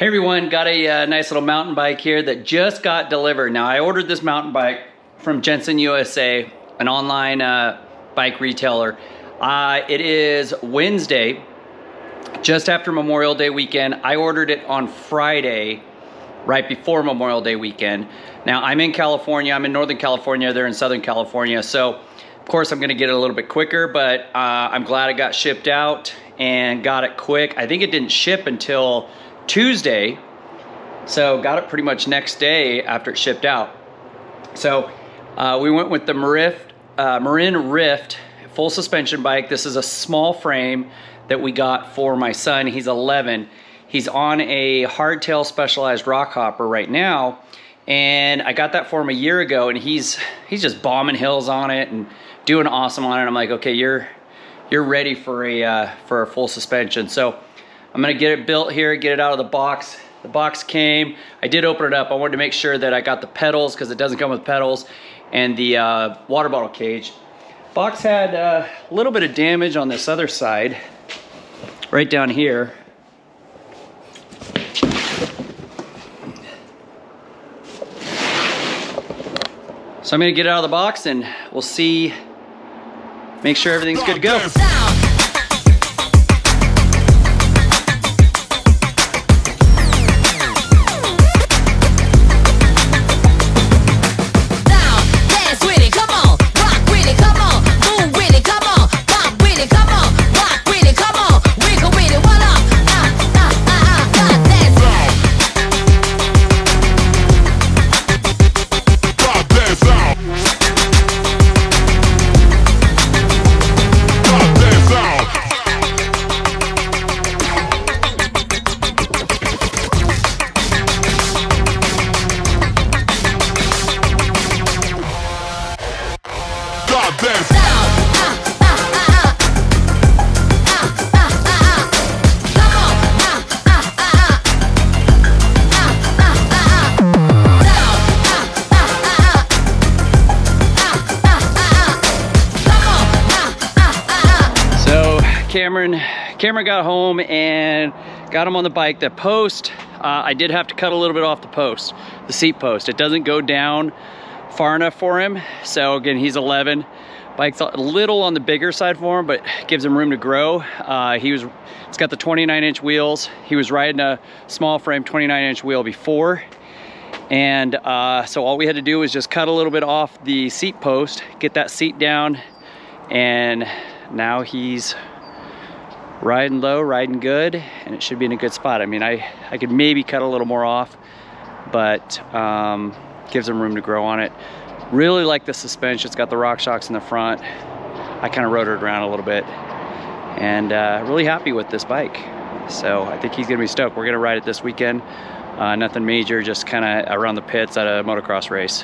Hey everyone, got a nice little mountain bike here that just got delivered. Now I ordered this mountain bike from Jenson USA, an online bike retailer. It is Wednesday, just after Memorial Day weekend. I ordered it on Friday, right before Memorial Day weekend. Now I'm in California, I'm in Northern California, they're in Southern California. So of course I'm gonna get it a little bit quicker, but I'm glad it got shipped out and got it quick. I think it didn't ship until Tuesday, so got it pretty much next day after it shipped out. So we went with the Marin Rift full suspension bike. This is a small frame that we got for my son. He's 11. He's on a hardtail specialized rock hopper right now, and I got that for him a year ago, and he's just bombing hills on it and doing awesome on it. I'm like, okay, you're ready for a full suspension. So I'm gonna get it built here, get it out of the box. The box came, I did open it up. I wanted to make sure that I got the pedals, because it doesn't come with pedals, and the water bottle cage. Box had a little bit of damage on this other side, right down here. So I'm gonna get it out of the box and we'll see, make sure everything's good to go. Cameron got home and got him on the bike. The post, I did have to cut a little bit off the post, the seat post. It doesn't go down far enough for him. So again, he's 11. Bike's a little on the bigger side for him, but gives him room to grow. It's got the 29-inch wheels. He was riding a small frame 29-inch wheel before. And so all we had to do was just cut a little bit off the seat post, get that seat down, and now he's riding low, riding good, and it should be in a good spot. I mean, I could maybe cut a little more off, but gives him room to grow on it. Really like the suspension. It's got the rock shocks in the front. I kind of rotored around a little bit, and really happy with this bike. So I think he's gonna be stoked. We're gonna ride it this weekend. Nothing major, just kind of around the pits at a motocross race.